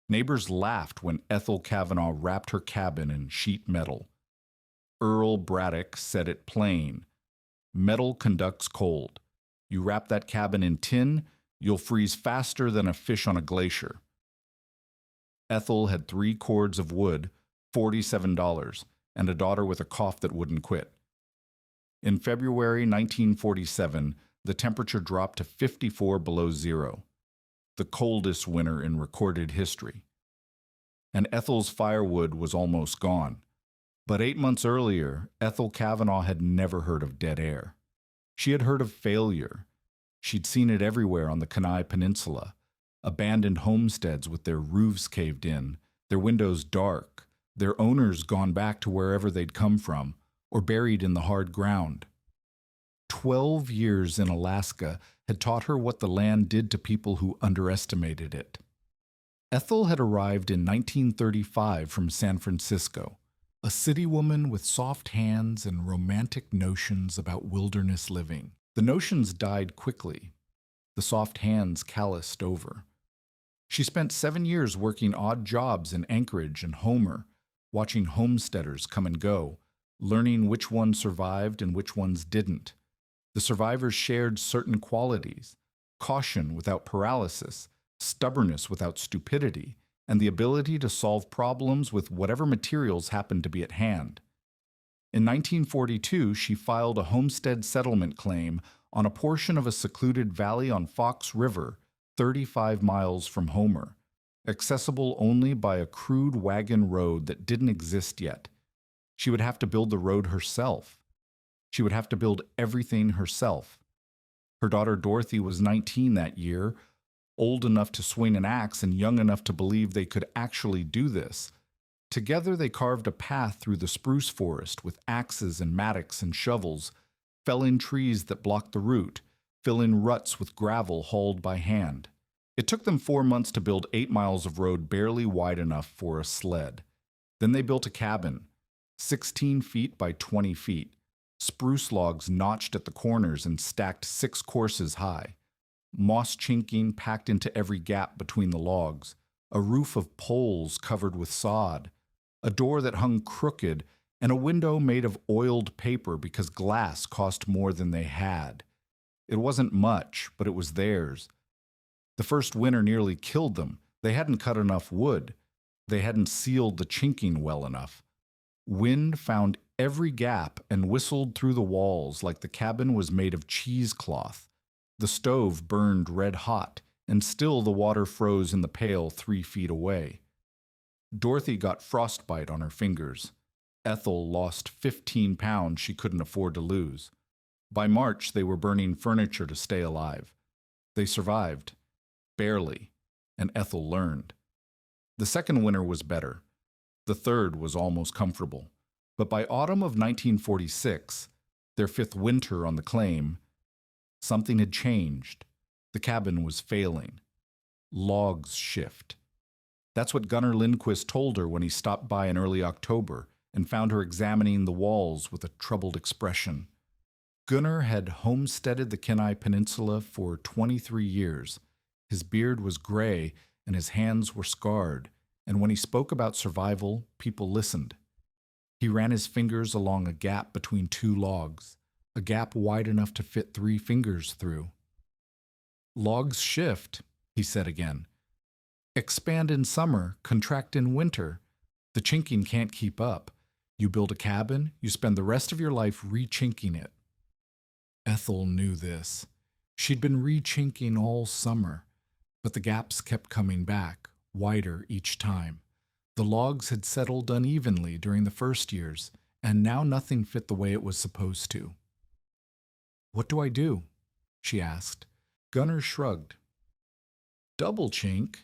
Neighbors laughed when Ethel Kavanaugh wrapped her cabin in sheet metal. Earl Braddock said it plain: metal conducts cold. You wrap that cabin in tin, you'll freeze faster than a fish on a glacier. Ethel had 3 cords of wood, $47, and a daughter with a cough that wouldn't quit. In February 1947, the temperature dropped to 54 below zero, the coldest winter in recorded history. And Ethel's firewood was almost gone. But 8 months earlier, Ethel Kavanaugh had never heard of dead air. She had heard of failure. She'd seen it everywhere on the Kenai Peninsula: abandoned homesteads with their roofs caved in, their windows dark, their owners gone back to wherever they'd come from, or buried in the hard ground. 12 years in Alaska had taught her what the land did to people who underestimated it. Ethel had arrived in 1935 from San Francisco, a city woman with soft hands and romantic notions about wilderness living. The notions died quickly. The soft hands calloused over. She spent 7 years working odd jobs in Anchorage and Homer, watching homesteaders come and go, learning which ones survived and which ones didn't. The survivors shared certain qualities: caution without paralysis, stubbornness without stupidity, and the ability to solve problems with whatever materials happened to be at hand. In 1942, she filed a homestead settlement claim on a portion of a secluded valley on Fox River, 35 miles from Homer, accessible only by a crude wagon road that didn't exist yet. She would have to build the road herself. She would have to build everything herself. Her daughter Dorothy was 19 that year, old enough to swing an axe and young enough to believe they could actually do this. Together they carved a path through the spruce forest with axes and mattocks and shovels, fell in trees that blocked the route, fill in ruts with gravel hauled by hand. It took them 4 months to build 8 miles of road barely wide enough for a sled. Then they built a cabin, 16 feet by 20 feet, spruce logs notched at the corners and stacked 6 courses high, moss chinking packed into every gap between the logs, a roof of poles covered with sod, a door that hung crooked, and a window made of oiled paper because glass cost more than they had. It wasn't much, but it was theirs. The first winter nearly killed them. They hadn't cut enough wood. They hadn't sealed the chinking well enough. Wind found every gap and whistled through the walls like the cabin was made of cheesecloth. The stove burned red hot, and still the water froze in the pail 3 feet away. Dorothy got frostbite on her fingers. Ethel lost 15 pounds she couldn't afford to lose. By March, they were burning furniture to stay alive. They survived. Barely. And Ethel learned. The second winter was better. The third was almost comfortable. But by autumn of 1946, their 5th winter on the claim, something had changed. The cabin was failing. Logs shift. That's what Gunnar Lindquist told her when he stopped by in early October and found her examining the walls with a troubled expression. Gunnar had homesteaded the Kenai Peninsula for 23 years. His beard was gray and his hands were scarred, and when he spoke about survival, people listened. He ran his fingers along a gap between 2 logs, a gap wide enough to fit 3 fingers through. Logs shift, he said again. Expand in summer, contract in winter. The chinking can't keep up. You build a cabin, you spend the rest of your life re-chinking it. Ethel knew this. She'd been re-chinking all summer, but the gaps kept coming back, wider each time. The logs had settled unevenly during the first years, and now nothing fit the way it was supposed to. "What do I do?" she asked. Gunnar shrugged. "Double chink.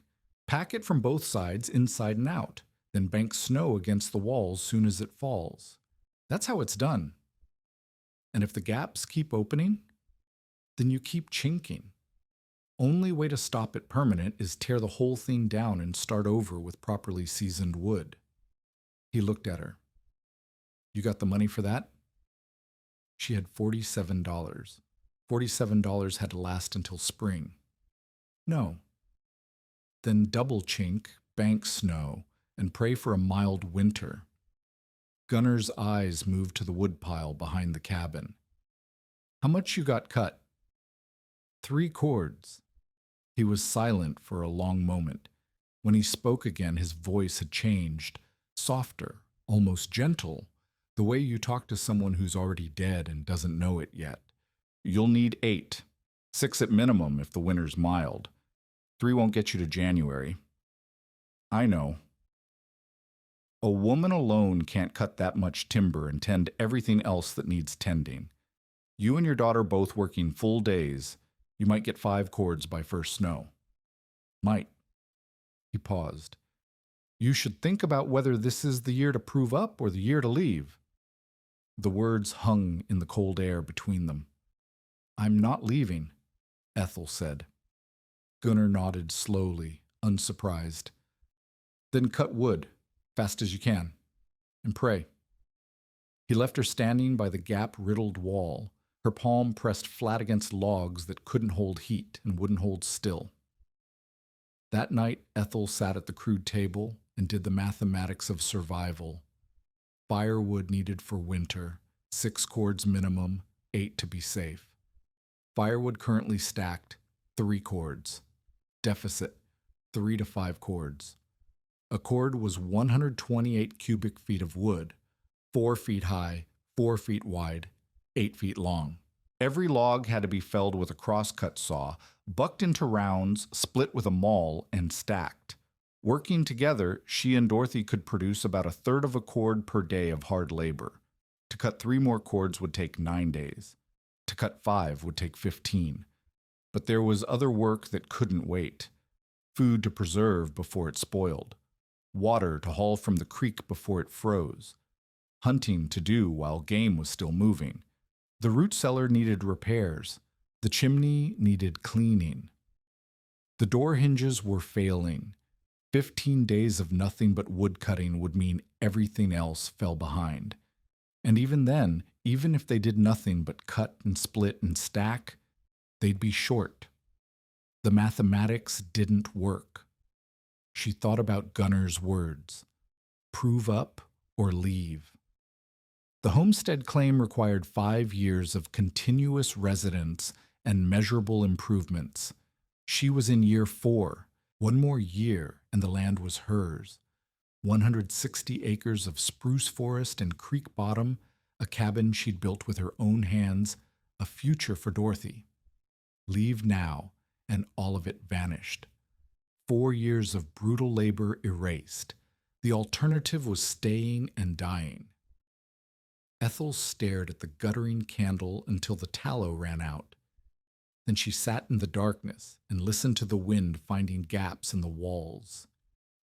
Pack it from both sides, inside and out, then bank snow against the walls soon as it falls. That's how it's done. And if the gaps keep opening, then you keep chinking. Only way to stop it permanent is tear the whole thing down and start over with properly seasoned wood." He looked at her. "You got the money for that?" She had $47. $47 had to last until spring. "No." "Then double chink, bank snow, and pray for a mild winter. Gunner's eyes moved to the woodpile behind the cabin. How much you got cut? 3 cords. He was silent for a long moment. When he spoke again, his voice had changed, softer, almost gentle, the way you talk to someone who's already dead and doesn't know it yet. You'll need 8. 6 at minimum if the winter's mild. 3 won't get you to January. I know. A woman alone can't cut that much timber and tend everything else that needs tending. You and your daughter both working full days, you might get 5 cords by first snow. Might. He paused. You should think about whether this is the year to prove up or the year to leave. The words hung in the cold air between them. I'm not leaving, Ethel said. Gunnar nodded slowly, unsurprised. Then cut wood, fast as you can, and pray. He left her standing by the gap-riddled wall, her palm pressed flat against logs that couldn't hold heat and wouldn't hold still. That night, Ethel sat at the crude table and did the mathematics of survival. Firewood needed for winter, 6 cords minimum, 8 to be safe. Firewood currently stacked, 3 cords. Deficit, 3 to 5 cords. A cord was 128 cubic feet of wood, 4 feet high, 4 feet wide, 8 feet long. Every log had to be felled with a crosscut saw, bucked into rounds, split with a maul, and stacked. Working together, she and Dorothy could produce about 1/3 of a cord per day of hard labor. To cut 3 more cords would take 9 days. To cut 5 would take 15. But there was other work that couldn't wait. Food to preserve before it spoiled. Water to haul from the creek before it froze. Hunting to do while game was still moving. The root cellar needed repairs. The chimney needed cleaning. The door hinges were failing. 15 days of nothing but wood cutting would mean everything else fell behind. And even then, even if they did nothing but cut and split and stack, they'd be short. The mathematics didn't work. She thought about Gunner's words. Prove up or leave. The homestead claim required 5 years of continuous residence and measurable improvements. She was in year 4. 1 more year and the land was hers. 160 acres of spruce forest and creek bottom, a cabin she'd built with her own hands, a future for Dorothy. Leave now, and all of it vanished. 4 years of brutal labor erased. The alternative was staying and dying. Ethel stared at the guttering candle until the tallow ran out. Then she sat in the darkness and listened to the wind finding gaps in the walls.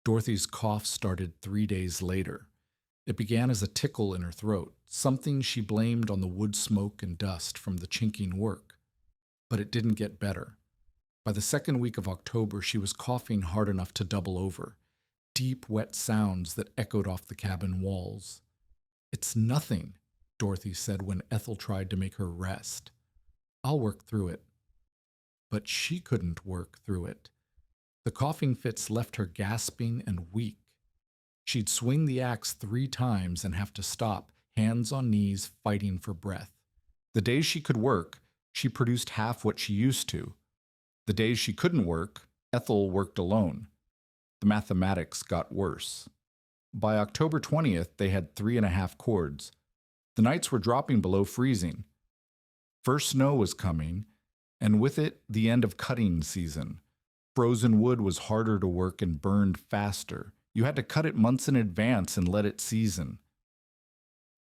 Dorothy's cough started 3 days later. It began as a tickle in her throat, something she blamed on the wood smoke and dust from the chinking work. But it didn't get better. By the 2nd week of October, she was coughing hard enough to double over. Deep, wet sounds that echoed off the cabin walls. It's nothing, Dorothy said when Ethel tried to make her rest. I'll work through it. But she couldn't work through it. The coughing fits left her gasping and weak. She'd swing the axe 3 times and have to stop, hands on knees, fighting for breath. The days she could work, she produced half what she used to. The days she couldn't work, Ethel worked alone. The mathematics got worse. By October 20th, they had 3.5 cords. The nights were dropping below freezing. First snow was coming, and with it, the end of cutting season. Frozen wood was harder to work and burned faster. You had to cut it months in advance and let it season.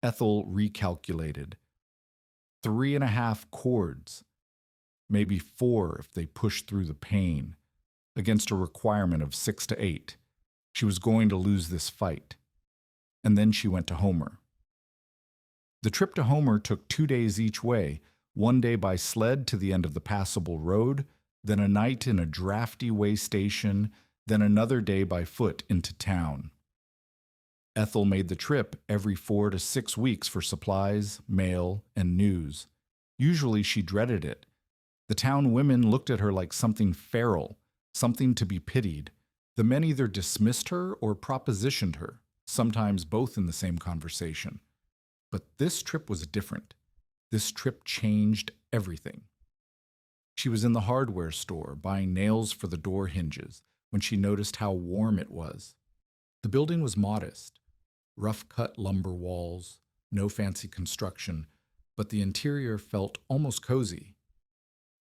Ethel recalculated. 3.5 cords. Maybe 4 if they pushed through the pain. Against a requirement of 6 to 8. She was going to lose this fight. And then she went to Homer. The trip to Homer took 2 days each way, 1 day by sled to the end of the passable road, then a night in a drafty way station, then another day by foot into town. Ethel made the trip every 4 to 6 weeks for supplies, mail, and news. Usually she dreaded it. The town women looked at her like something feral, something to be pitied. The men either dismissed her or propositioned her, sometimes both in the same conversation. But this trip was different. This trip changed everything. She was in the hardware store buying nails for the door hinges when she noticed how warm it was. The building was modest, rough-cut lumber walls, no fancy construction, but the interior felt almost cozy,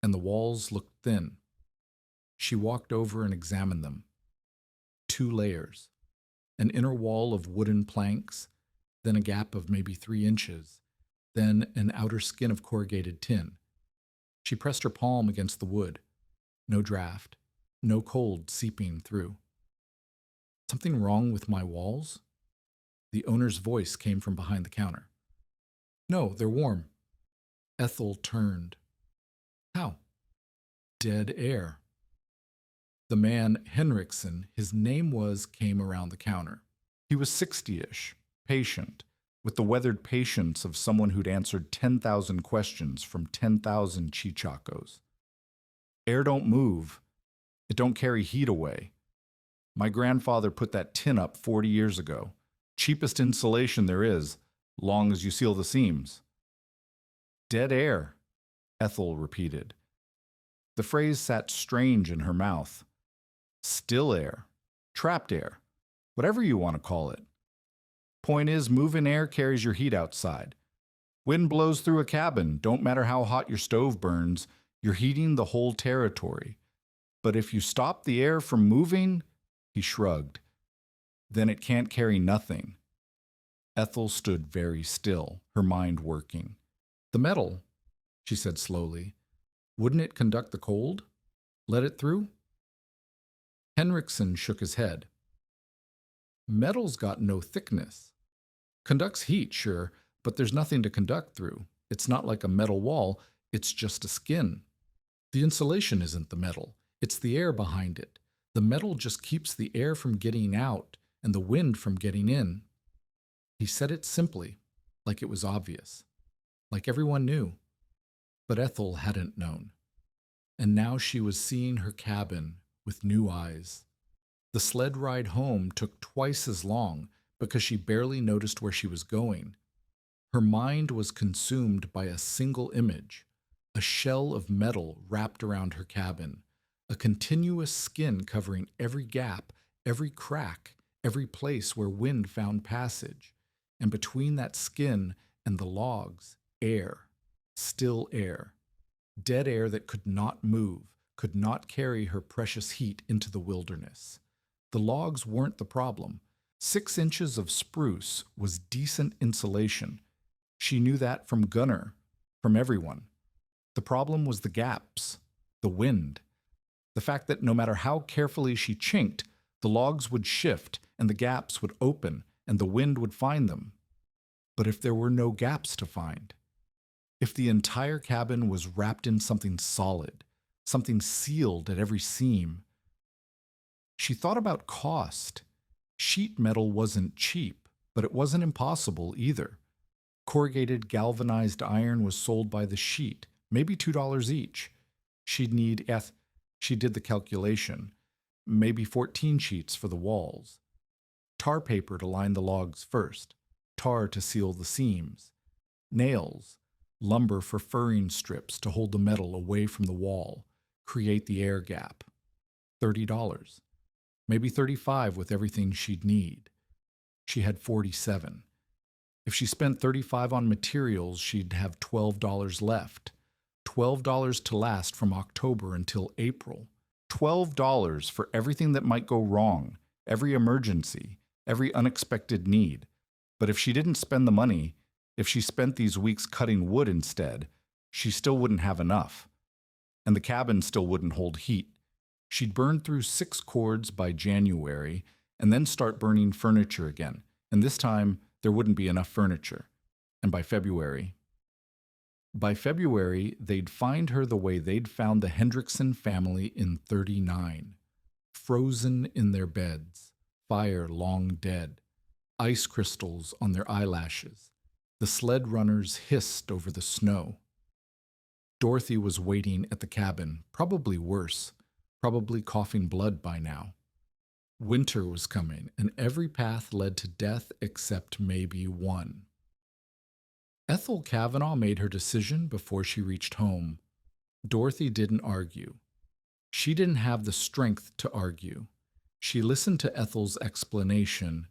and the walls looked thin. She walked over and examined them. 2 layers, an inner wall of wooden planks, then a gap of maybe 3 inches, then an outer skin of corrugated tin. She pressed her palm against the wood. No draft, no cold seeping through. Something wrong with my walls? The owner's voice came from behind the counter. No, they're warm. Ethel turned. How? Dead air. The man, Henriksen, his name was, came around the counter. He was 60-ish, patient, with the weathered patience of someone who'd answered 10,000 questions from 10,000 chichacos. Air don't move. It don't carry heat away. My grandfather put that tin up 40 years ago. Cheapest insulation there is, long as you seal the seams. Dead air, Ethel repeated. The phrase sat strange in her mouth. Still air, trapped air, whatever you want to call it. Point is, moving air carries your heat outside. Wind blows through a cabin, don't matter how hot your stove burns, you're heating the whole territory. But if you stop the air from moving, he shrugged, then it can't carry nothing. Ethel stood very still, her mind working. The metal, she said slowly, wouldn't it conduct the cold? Let it through? Henriksen shook his head. Metal's got no thickness. Conducts heat, sure, but there's nothing to conduct through. It's not like a metal wall, it's just a skin. The insulation isn't the metal, it's the air behind it. The metal just keeps the air from getting out and the wind from getting in. He said it simply, like it was obvious, like everyone knew. But Ethel hadn't known. And now she was seeing her cabin with new eyes. The sled ride home took twice as long because she barely noticed where she was going. Her mind was consumed by a single image, a shell of metal wrapped around her cabin, a continuous skin covering every gap, every crack, every place where wind found passage, and between that skin and the logs, air, still air, dead air that could not move, could not carry her precious heat into the wilderness. The logs weren't the problem. 6 inches of spruce was decent insulation. She knew that from Gunnar, from everyone. The problem was the gaps, the wind, the fact that no matter how carefully she chinked, the logs would shift and the gaps would open and the wind would find them. But if there were no gaps to find, if the entire cabin was wrapped in something solid, something sealed at every seam. She thought about cost. Sheet metal wasn't cheap, but it wasn't impossible either. Corrugated galvanized iron was sold by the sheet, maybe $2 each. She'd need, she did the calculation, maybe 14 sheets for the walls. Tar paper to line the logs first, tar to seal the seams, nails, lumber for furring strips to hold the metal away from the wall, create the air gap. $30, maybe $35 with everything she'd need. She had $47. If she spent $35 on materials, she'd have $12 left. $12 to last from October until April. $12 for everything that might go wrong, every emergency, every unexpected need. But if she didn't spend the money, if she spent these weeks cutting wood instead, she still wouldn't have enough. And the cabin still wouldn't hold heat. She'd burn through 6 cords by January and then start burning furniture again. And this time, there wouldn't be enough furniture. And by February, they'd find her the way they'd found the Hendrickson family in '39, frozen in their beds, fire long dead, ice crystals on their eyelashes. The sled runners hissed over the snow. Dorothy was waiting at the cabin, probably worse, probably coughing blood by now. Winter was coming, and every path led to death except maybe one. Ethel Kavanaugh made her decision before she reached home. Dorothy didn't argue. She didn't have the strength to argue. She listened to Ethel's explanation,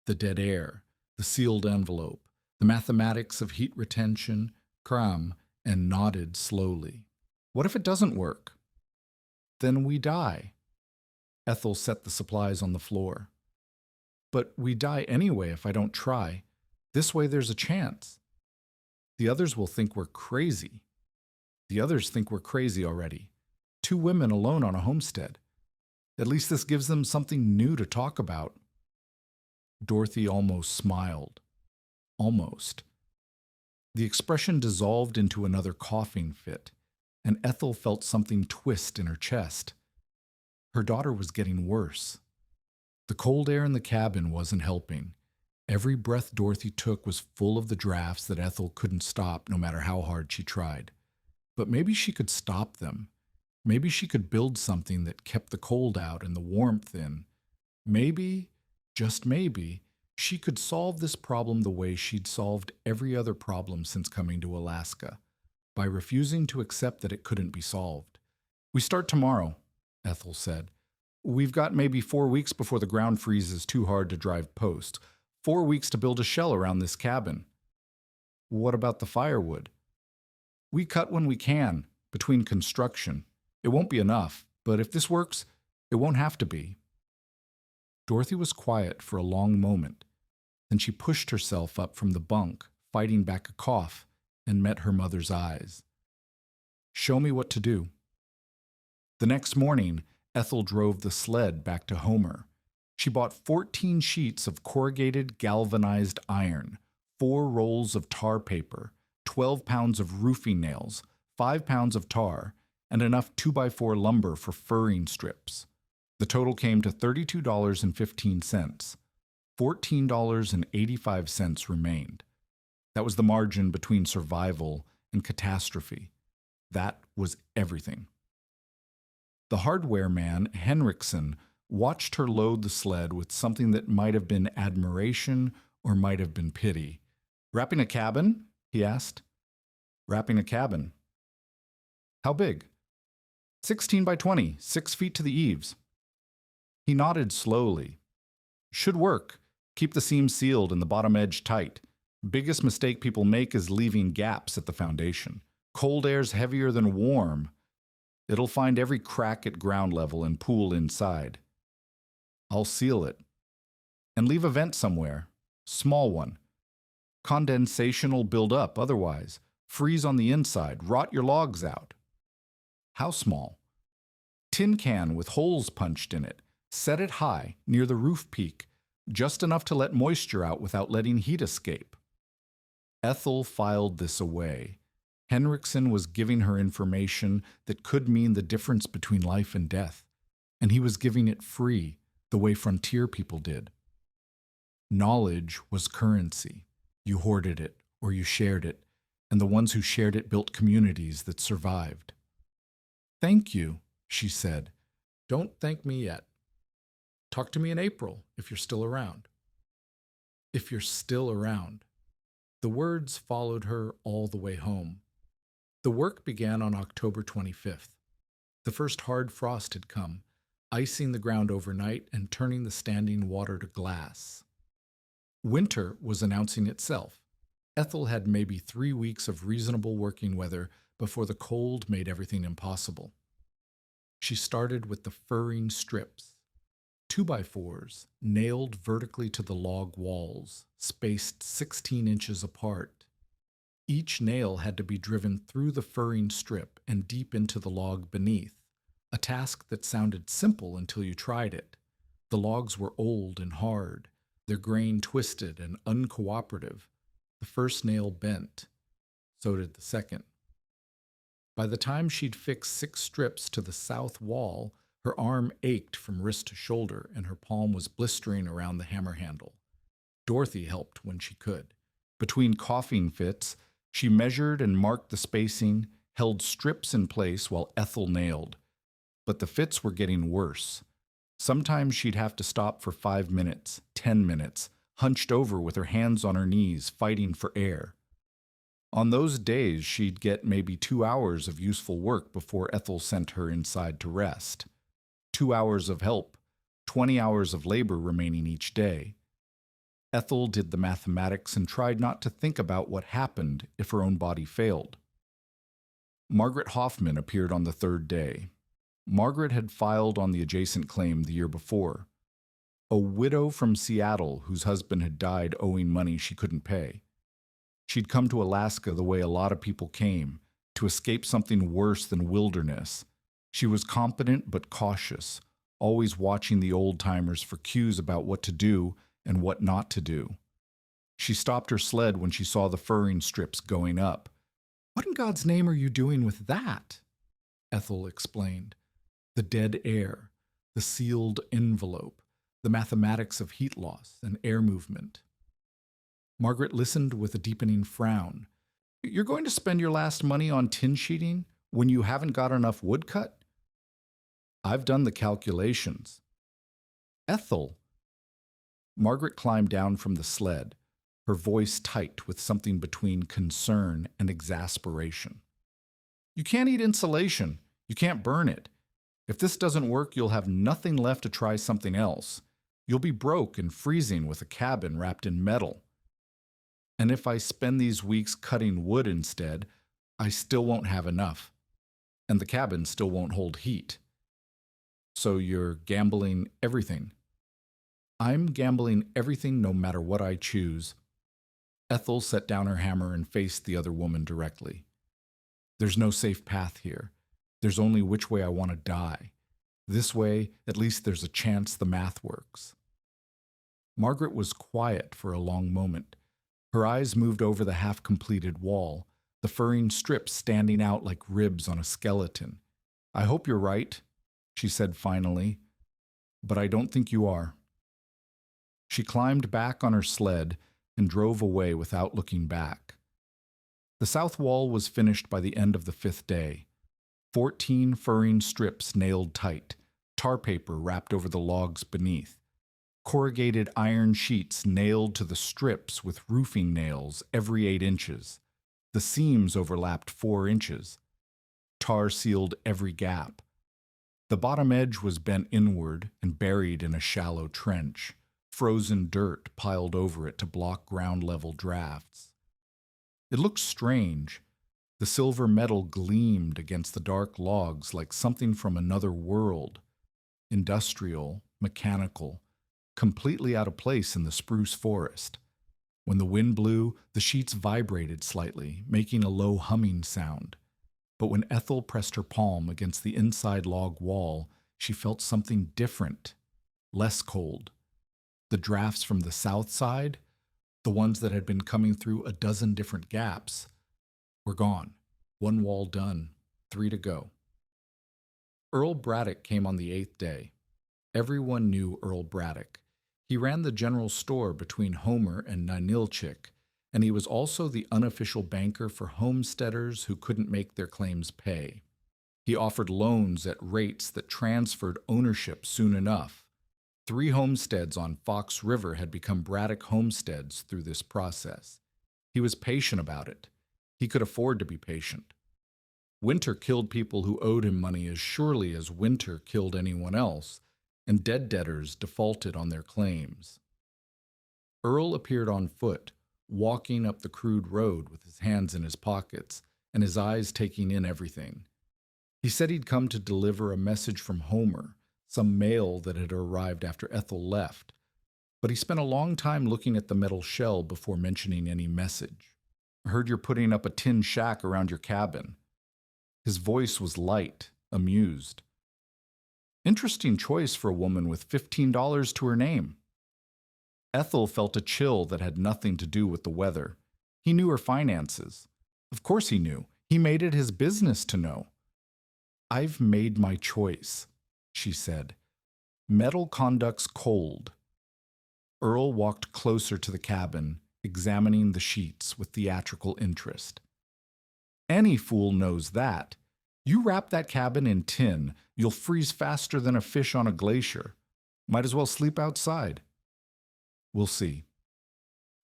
the dead air, the sealed envelope, the mathematics of heat retention, cram, and nodded slowly. What if it doesn't work? Then we die. Ethel set the supplies on the floor. But we die anyway if I don't try. This way there's a chance. The others will think we're crazy. The others think we're crazy already. 2 women alone on a homestead. At least this gives them something new to talk about. Dorothy almost smiled. Almost. The expression dissolved into another coughing fit, and Ethel felt something twist in her chest. Her daughter was getting worse. The cold air in the cabin wasn't helping. Every breath Dorothy took was full of the drafts that Ethel couldn't stop no matter how hard she tried. But maybe she could stop them. Maybe she could build something that kept the cold out and the warmth in. Maybe, just maybe, she could solve this problem the way she'd solved every other problem since coming to Alaska, by refusing to accept that it couldn't be solved. We start tomorrow, Ethel said. We've got maybe 4 weeks before the ground freezes too hard to drive post. 4 weeks to build a shell around this cabin. What about the firewood? We cut when we can, between construction. It won't be enough, but if this works, it won't have to be. Dorothy was quiet for a long moment. Then she pushed herself up from the bunk, fighting back a cough, and met her mother's eyes. Show me what to do. The next morning, Ethel drove the sled back to Homer. She bought 14 sheets of corrugated galvanized iron, 4 rolls of tar paper, 12 pounds of roofing nails, 5 pounds of tar, and enough 2x4 lumber for furring strips. The total came to $32.15. $14.85 remained. That was the margin between survival and catastrophe. That was everything. The hardware man, Henriksen, watched her load the sled with something that might have been admiration or might have been pity. Wrapping a cabin? He asked. Wrapping a cabin. How big? 16 by 20, 6 feet to the eaves. He nodded slowly. Should work. Keep the seam sealed and the bottom edge tight. Biggest mistake people make is leaving gaps at the foundation. Cold air's heavier than warm. It'll find every crack at ground level and pool inside. I'll seal it. And leave a vent somewhere. Small one. Condensation'll build up otherwise. Freeze on the inside. Rot your logs out. How small? Tin can with holes punched in it. Set it high, near the roof peak, just enough to let moisture out without letting heat escape. Ethel filed this away. Henriksen was giving her information that could mean the difference between life and death, and he was giving it free, the way frontier people did. Knowledge was currency. You hoarded it, or you shared it, and the ones who shared it built communities that survived. Thank you, she said. Don't thank me yet. Talk to me in April, if you're still around. If you're still around. The words followed her all the way home. The work began on October 25th. The first hard frost had come, icing the ground overnight and turning the standing water to glass. Winter was announcing itself. Ethel had maybe 3 weeks of reasonable working weather before the cold made everything impossible. She started with the furring strips, 2x4s nailed vertically to the log walls, spaced 16 inches apart. Each nail had to be driven through the furring strip and deep into the log beneath, a task that sounded simple until you tried it. The logs were old and hard, their grain twisted and uncooperative. The first nail bent. So did the second. By the time she'd fixed 6 strips to the south wall, her arm ached from wrist to shoulder and her palm was blistering around the hammer handle. Dorothy helped when she could. Between coughing fits, she measured and marked the spacing, held strips in place while Ethel nailed. But the fits were getting worse. Sometimes she'd have to stop for 5 minutes, 10 minutes, hunched over with her hands on her knees, fighting for air. On those days, she'd get maybe 2 hours of useful work before Ethel sent her inside to rest. 2 hours of help, 20 hours of labor remaining each day. Ethel did the mathematics and tried not to think about what happened if her own body failed. Margaret Hoffman appeared on the third day. Margaret had filed on the adjacent claim the year before. A widow from Seattle whose husband had died owing money she couldn't pay. She'd come to Alaska the way a lot of people came, to escape something worse than wilderness. She was competent but cautious, always watching the old-timers for cues about what to do and what not to do. She stopped her sled when she saw the furring strips going up. "What in God's name are you doing with that?" Ethel explained. The dead air, the sealed envelope, the mathematics of heat loss and air movement. Margaret listened with a deepening frown. "You're going to spend your last money on tin sheeting when you haven't got enough wood cut?" "I've done the calculations." "Ethel." Margaret climbed down from the sled, her voice tight with something between concern and exasperation. "You can't eat insulation. You can't burn it. If this doesn't work, you'll have nothing left to try something else. You'll be broke and freezing with a cabin wrapped in metal. And if I spend these weeks cutting wood instead, I still won't have enough. And the cabin still won't hold heat. So you're gambling everything." "I'm gambling everything no matter what I choose." Ethel set down her hammer and faced the other woman directly. "There's no safe path here. There's only which way I want to die. This way, at least there's a chance the math works." Margaret was quiet for a long moment. Her eyes moved over the half-completed wall, the furring strips standing out like ribs on a skeleton. "I hope you're right," she said finally, "but I don't think you are." She climbed back on her sled and drove away without looking back. The south wall was finished by the end of the 5th day. 14 furring strips nailed tight, tar paper wrapped over the logs beneath. Corrugated iron sheets nailed to the strips with roofing nails every 8 inches. The seams overlapped 4 inches. Tar sealed every gap. The bottom edge was bent inward and buried in a shallow trench, frozen dirt piled over it to block ground-level drafts. It looked strange. The silver metal gleamed against the dark logs like something from another world. Industrial, mechanical, completely out of place in the spruce forest. When the wind blew, the sheets vibrated slightly, making a low humming sound. But when Ethel pressed her palm against the inside log wall, she felt something different, less cold. The drafts from the south side, the ones that had been coming through a dozen different gaps, were gone. 1 wall done, 3 to go. Earl Braddock came on the 8th day. Everyone knew Earl Braddock. He ran the general store between Homer and Ninilchik, and he was also the unofficial banker for homesteaders who couldn't make their claims pay. He offered loans at rates that transferred ownership soon enough. 3 homesteads on Fox River had become Braddock homesteads through this process. He was patient about it. He could afford to be patient. Winter killed people who owed him money as surely as winter killed anyone else, and dead debtors defaulted on their claims. Earl appeared on foot, walking up the crude road with his hands in his pockets and his eyes taking in everything. He said he'd come to deliver a message from Homer, some mail that had arrived after Ethel left, but he spent a long time looking at the metal shell before mentioning any message. "I heard you're putting up a tin shack around your cabin." His voice was light, amused. Interesting choice for a woman with $15 to her name. Ethel felt a chill that had nothing to do with the weather. He knew her finances. Of course he knew. He made it his business to know. "I've made my choice," she said. "Metal conducts cold." Earl walked closer to the cabin, examining the sheets with theatrical interest. "Any fool knows that. You wrap that cabin in tin, you'll freeze faster than a fish on a glacier. Might as well sleep outside. We'll see.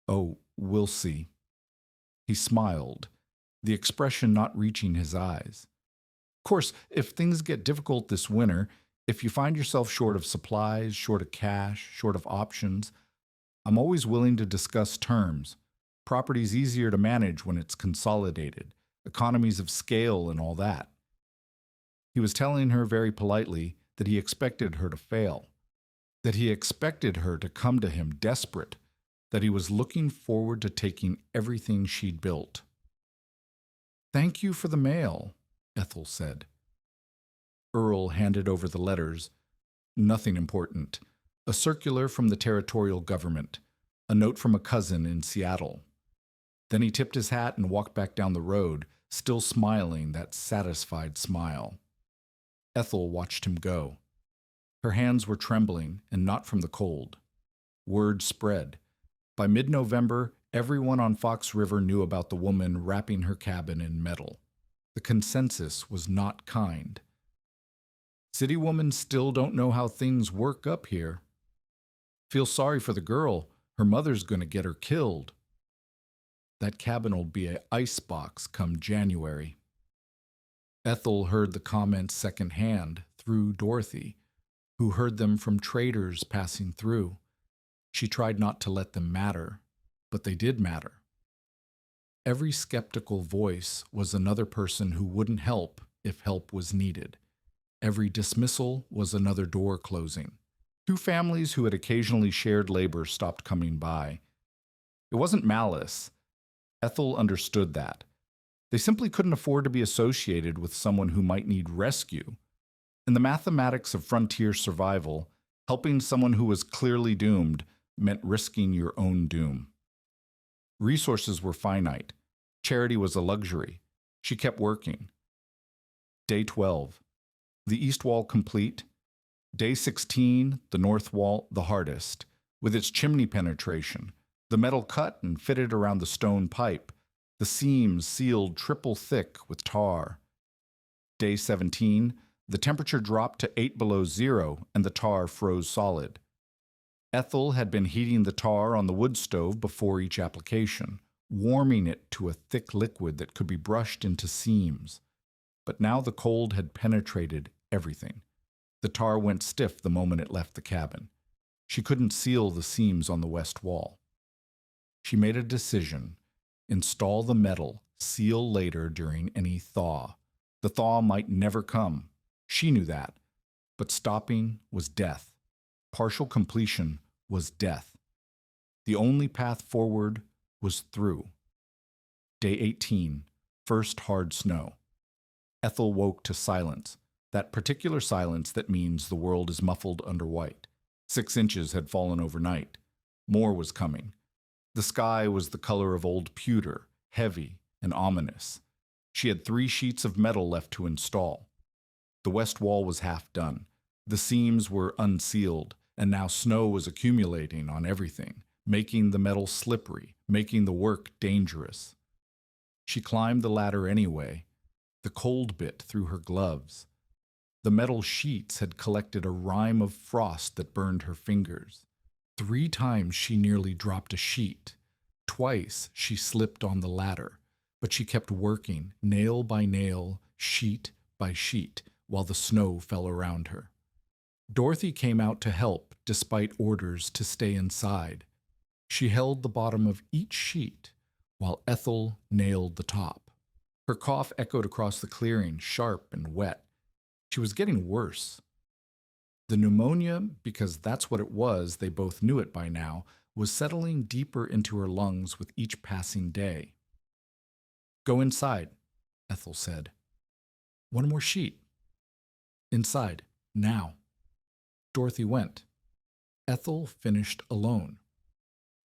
Oh, we'll see. He smiled, the expression not reaching his eyes. Of course, if things get difficult this winter, if you find yourself short of supplies, short of cash, short of options, I'm always willing to discuss terms. Property's easier to manage when it's consolidated, economies of scale and all that. He was telling her very politely that he expected her to fail, that he expected her to come to him desperate, that he was looking forward to taking everything she'd built. "Thank you for the mail," Ethel said. Earl handed over the letters. Nothing important. A circular from the territorial government, a note from a cousin in Seattle. Then he tipped his hat and walked back down the road, still smiling that satisfied smile. Ethel watched him go. Her hands were trembling, and not from the cold. Word spread. By mid-November, everyone on Fox River knew about the woman wrapping her cabin in metal. The consensus was not kind. "City women still don't know how things work up here. Feel sorry for the girl. Her mother's going to get her killed. That cabin'll be a icebox come January." Ethel heard the comments secondhand through Dorothy, who heard them from traders passing through. She tried not to let them matter, but they did matter. Every skeptical voice was another person who wouldn't help if help was needed. Every dismissal was another door closing. Two families who had occasionally shared labor stopped coming by. It wasn't malice. Ethel understood that. They simply couldn't afford to be associated with someone who might need rescue. In the mathematics of frontier survival, helping someone who was clearly doomed meant risking your own doom. Resources were finite. Charity was a luxury. She kept working. Day 12. The east wall complete. Day 16, the north wall the hardest, with its chimney penetration, the metal cut and fitted around the stone pipe, the seams sealed triple thick with tar. Day 17, the temperature dropped to 8 below zero and the tar froze solid. Ethel had been heating the tar on the wood stove before each application, warming it to a thick liquid that could be brushed into seams. But now the cold had penetrated everything. The tar went stiff the moment it left the cabin. She couldn't seal the seams on the west wall. She made a decision. Install the metal, seal later during any thaw. The thaw might never come. She knew that. But stopping was death. Partial completion was death. The only path forward was through. Day 18, first hard snow. Ethel woke to silence, that particular silence that means the world is muffled under white. 6 inches had fallen overnight. More was coming. The sky was the color of old pewter, heavy and ominous. She had 3 sheets of metal left to install. The west wall was half done. The seams were unsealed, and now snow was accumulating on everything, making the metal slippery, making the work dangerous. She climbed the ladder anyway. The cold bit through her gloves. The metal sheets had collected a rime of frost that burned her fingers. 3 times she nearly dropped a sheet. Twice she slipped on the ladder, but she kept working, nail by nail, sheet by sheet, while the snow fell around her. Dorothy came out to help, despite orders to stay inside. She held the bottom of each sheet, while Ethel nailed the top. Her cough echoed across the clearing, sharp and wet. She was getting worse. The pneumonia, because that's what it was, they both knew it by now, was settling deeper into her lungs with each passing day. "Go inside," Ethel said. "One more sheet." "Inside, now." Dorothy went. Ethel finished alone.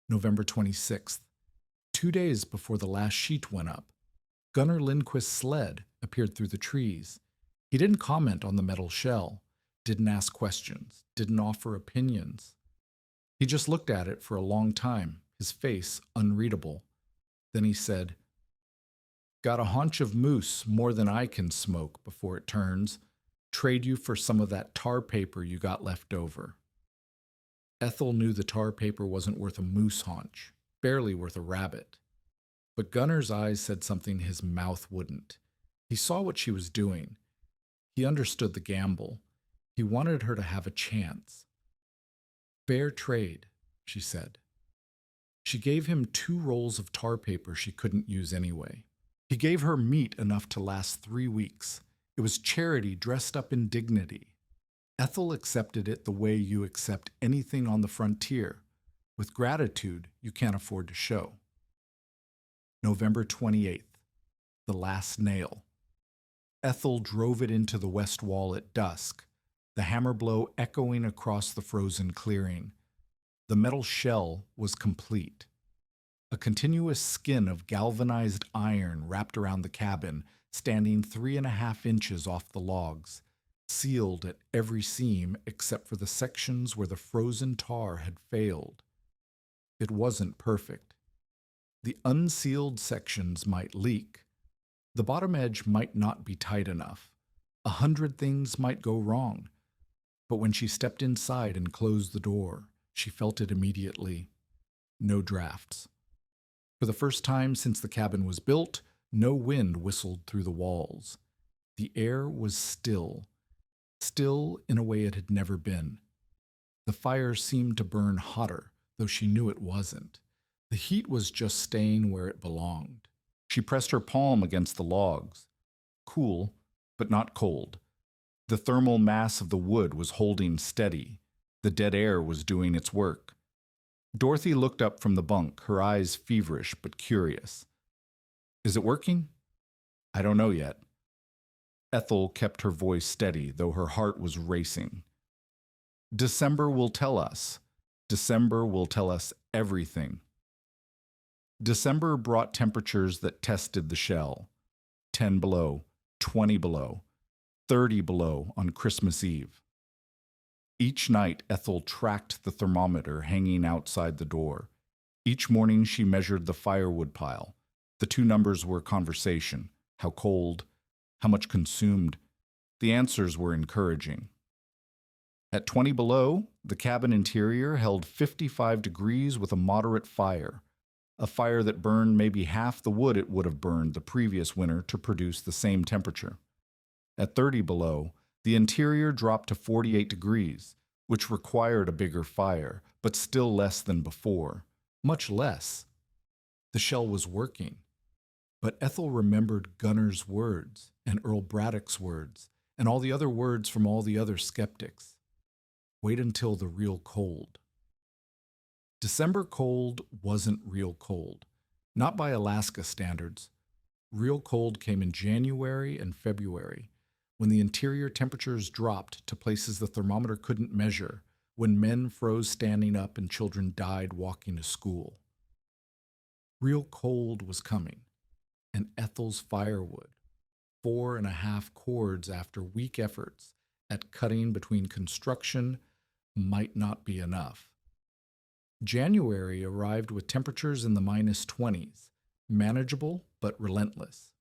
November 26th. 2 days before the last sheet went up. Gunnar Lindquist's sled appeared through the trees. He didn't comment on the metal shell, didn't ask questions, didn't offer opinions. He just looked at it for a long time, his face unreadable. Then he said, "Got a haunch of moose, more than I can smoke before it turns. Trade you for some of that tar paper you got left over." Ethel knew the tar paper wasn't worth a moose haunch, barely worth a rabbit. But Gunner's eyes said something his mouth wouldn't. He saw what she was doing. He understood the gamble. He wanted her to have a chance. Fair trade, she said. She gave him 2 rolls of tar paper she couldn't use anyway. He gave her meat enough to last 3 weeks. It was charity dressed up in dignity. Ethel accepted it the way you accept anything on the frontier, with gratitude you can't afford to show. November 28th, the last nail. Ethel drove it into the west wall at dusk, the hammer blow echoing across the frozen clearing. The metal shell was complete. A continuous skin of galvanized iron wrapped around the cabin, standing 3.5 inches off the logs, sealed at every seam except for the sections where the frozen tar had failed. It wasn't perfect. The unsealed sections might leak. The bottom edge might not be tight enough. 100 things might go wrong. But when she stepped inside and closed the door, she felt it immediately. No drafts. For the first time since the cabin was built, no wind whistled through the walls. The air was still in a way it had never been. The fire seemed to burn hotter, though she knew it wasn't. The heat was just staying where it belonged. She pressed her palm against the logs. Cool, but not cold. The thermal mass of the wood was holding steady. The dead air was doing its work. Dorothy looked up from the bunk, her eyes feverish but curious. Is it working? I don't know yet. Ethel kept her voice steady, though her heart was racing. December will tell us. December will tell us everything. December brought temperatures that tested the shell. 10 below, 20 below, 30 below on Christmas Eve. Each night, Ethel tracked the thermometer hanging outside the door. Each morning, she measured the firewood pile. The 2 numbers were conversation. How cold, how much consumed. The answers were encouraging. At 20 below, the cabin interior held 55 degrees with a moderate fire. A fire that burned maybe half the wood it would have burned the previous winter to produce the same temperature. At 30 below, the interior dropped to 48 degrees, which required a bigger fire, but still less than before. Much less. The shell was working. But Ethel remembered Gunner's words, and Earl Braddock's words, and all the other words from all the other skeptics. Wait until the real cold. December cold wasn't real cold. Not by Alaska standards. Real cold came in January and February, when the interior temperatures dropped to places the thermometer couldn't measure, when men froze standing up and children died walking to school. Real cold was coming, and Ethel's firewood, 4.5 cords after weak efforts at cutting between construction, might not be enough. January arrived with temperatures in the -20s, manageable but relentless.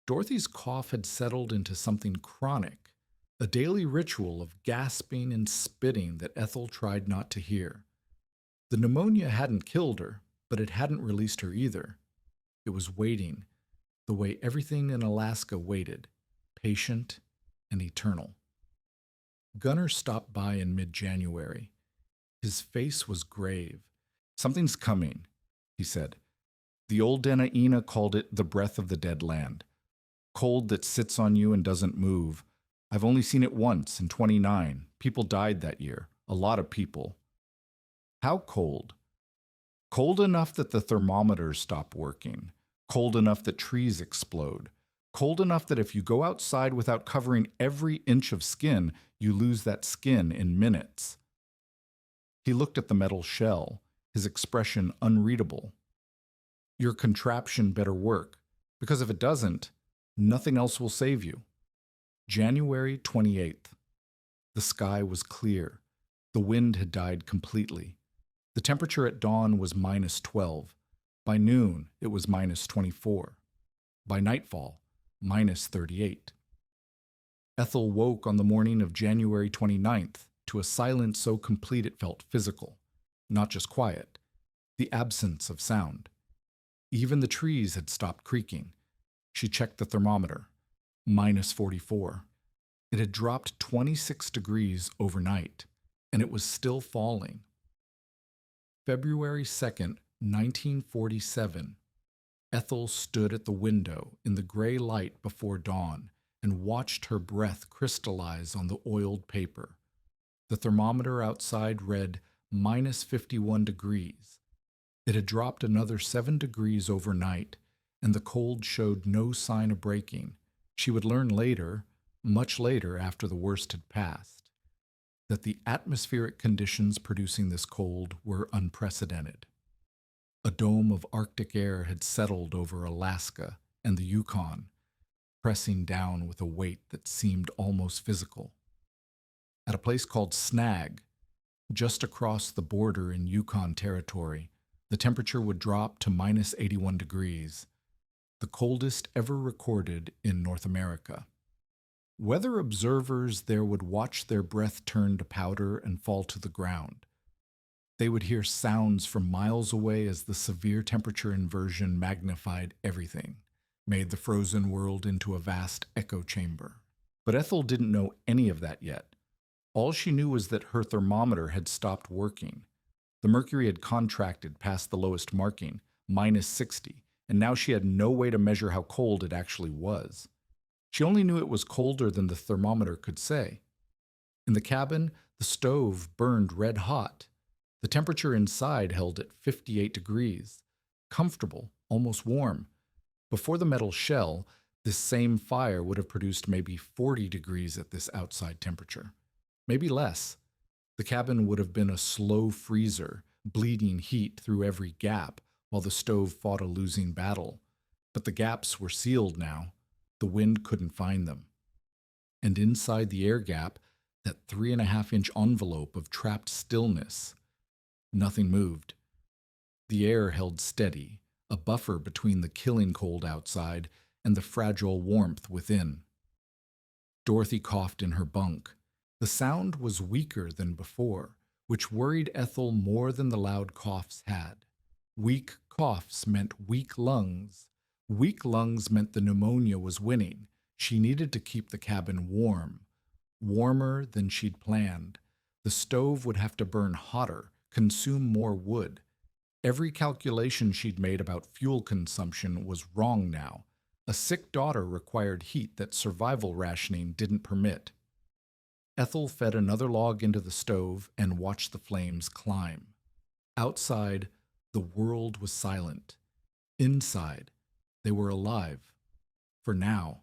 Dorothy's cough had settled into something chronic, a daily ritual of gasping and spitting that Ethel tried not to hear. The pneumonia hadn't killed her, but it hadn't released her either. It was waiting, the way everything in Alaska waited, patient and eternal. Gunner stopped by in mid-January. His face was grave. Something's coming, he said. The old Denaina called it the breath of the dead land. Cold that sits on you and doesn't move. I've only seen it once, in 29. People died that year. A lot of people. How cold? Cold enough that the thermometers stop working. Cold enough that trees explode. Cold enough that if you go outside without covering every inch of skin, you lose that skin in minutes. He looked at the metal shell, his expression unreadable. Your contraption better work, because if it doesn't, nothing else will save you. January 28th. The sky was clear. The wind had died completely. The temperature at dawn was -12. By noon, it was -24. By nightfall, -38. Ethel woke on the morning of January 29th to a silence so complete it felt physical, not just quiet, the absence of sound. Even the trees had stopped creaking. She checked the thermometer, -44. It had dropped 26 degrees overnight, and it was still falling. February 2nd, 1947. Ethel stood at the window in the gray light before dawn and watched her breath crystallize on the oiled paper. The thermometer outside read -51 degrees. It had dropped another 7 degrees overnight, and the cold showed no sign of breaking. She would learn later, much later after the worst had passed, that the atmospheric conditions producing this cold were unprecedented. A dome of Arctic air had settled over Alaska and the Yukon, pressing down with a weight that seemed almost physical. At a place called Snag, just across the border in Yukon territory, the temperature would drop to -81 degrees, the coldest ever recorded in North America. Weather observers there would watch their breath turn to powder and fall to the ground. They would hear sounds from miles away as the severe temperature inversion magnified everything, made the frozen world into a vast echo chamber. But Ethel didn't know any of that yet. All she knew was that her thermometer had stopped working. The mercury had contracted past the lowest marking, -60, and now she had no way to measure how cold it actually was. She only knew it was colder than the thermometer could say. In the cabin, the stove burned red hot. The temperature inside held at 58 degrees, comfortable, almost warm. Before the metal shell, this same fire would have produced maybe 40 degrees at this outside temperature. Maybe less. The cabin would have been a slow freezer, bleeding heat through every gap while the stove fought a losing battle. But the gaps were sealed now. The wind couldn't find them. And inside the air gap, that 3.5-inch envelope of trapped stillness, nothing moved. The air held steady, a buffer between the killing cold outside and the fragile warmth within. Dorothy coughed in her bunk. The sound was weaker than before, which worried Ethel more than the loud coughs had. Weak coughs meant weak lungs. Weak lungs meant the pneumonia was winning. She needed to keep the cabin warm, warmer than she'd planned. The stove would have to burn hotter, consume more wood. Every calculation she'd made about fuel consumption was wrong now. A sick daughter required heat that survival rationing didn't permit. Ethel fed another log into the stove and watched the flames climb. Outside, the world was silent. Inside, they were alive. For now.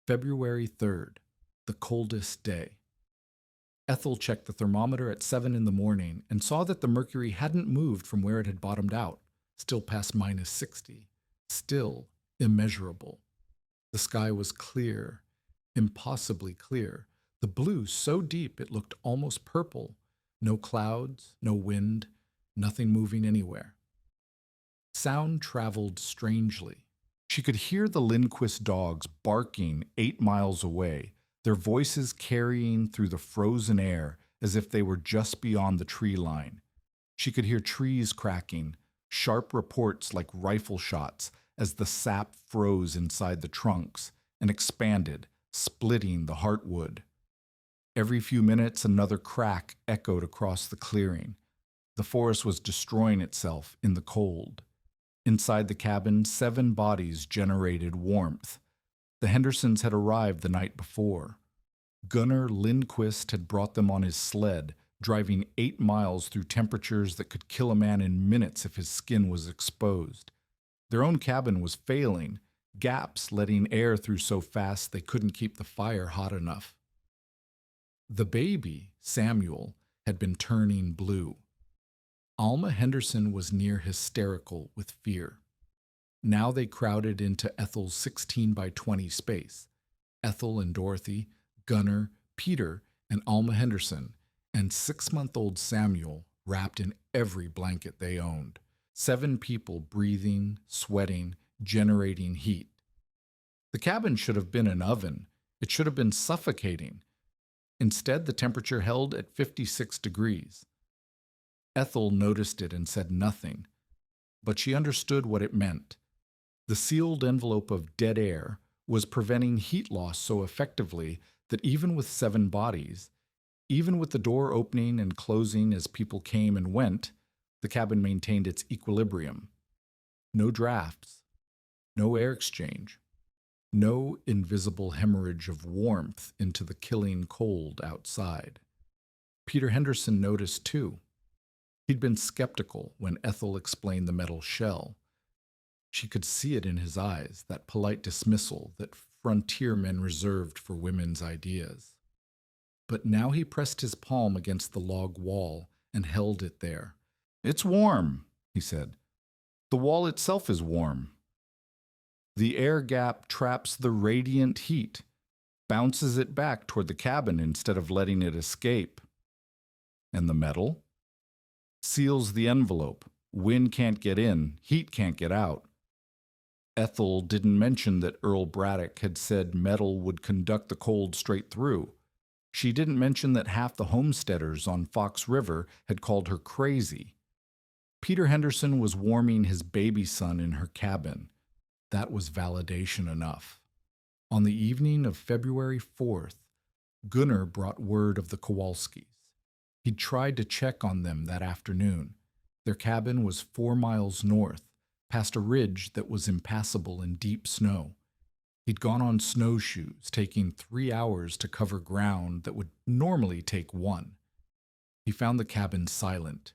February 3rd, the coldest day. Ethel checked the thermometer at 7 in the morning and saw that the mercury hadn't moved from where it had bottomed out, still past -60, still immeasurable. The sky was clear, impossibly clear, the blue so deep it looked almost purple. No clouds, no wind, nothing moving anywhere. Sound traveled strangely. She could hear the Lindquist dogs barking 8 miles away, their voices carrying through the frozen air as if they were just beyond the tree line. She could hear trees cracking, sharp reports like rifle shots as the sap froze inside the trunks and expanded, splitting the heartwood. Every few minutes, another crack echoed across the clearing. The forest was destroying itself in the cold. Inside the cabin, 7 bodies generated warmth. The Hendersons had arrived the night before. Gunnar Lindquist had brought them on his sled, driving 8 miles through temperatures that could kill a man in minutes if his skin was exposed. Their own cabin was failing, gaps letting air through so fast they couldn't keep the fire hot enough. The baby, Samuel, had been turning blue. Alma Henderson was near hysterical with fear. Now they crowded into Ethel's 16 by 20 space. Ethel and Dorothy, Gunnar, Peter, and Alma Henderson, and 6-month-old Samuel wrapped in every blanket they owned. 7 people breathing, sweating, generating heat. The cabin should have been an oven. It should have been suffocating. Instead, the temperature held at 56 degrees. Ethel noticed it and said nothing, but she understood what it meant. The sealed envelope of dead air was preventing heat loss so effectively that even with 7 bodies, even with the door opening and closing as people came and went, the cabin maintained its equilibrium. No drafts, no air exchange, no invisible hemorrhage of warmth into the killing cold outside. Peter Henderson noticed too. He'd been skeptical when Ethel explained the metal shell. She could see it in his eyes, that polite dismissal that frontier men reserved for women's ideas. But now he pressed his palm against the log wall and held it there. "It's warm," he said. "The wall itself is warm. The air gap traps the radiant heat, bounces it back toward the cabin instead of letting it escape. And the metal? Seals the envelope. Wind can't get in, heat can't get out." Ethel didn't mention that Earl Braddock had said metal would conduct the cold straight through. She didn't mention that half the homesteaders on Fox River had called her crazy. Peter Henderson was warming his baby son in her cabin. That was validation enough. On the evening of February 4th, Gunnar brought word of the Kowalskis. He'd tried to check on them that afternoon. Their cabin was 4 miles north, past a ridge that was impassable in deep snow. He'd gone on snowshoes, taking 3 hours to cover ground that would normally take 1. He found the cabin silent.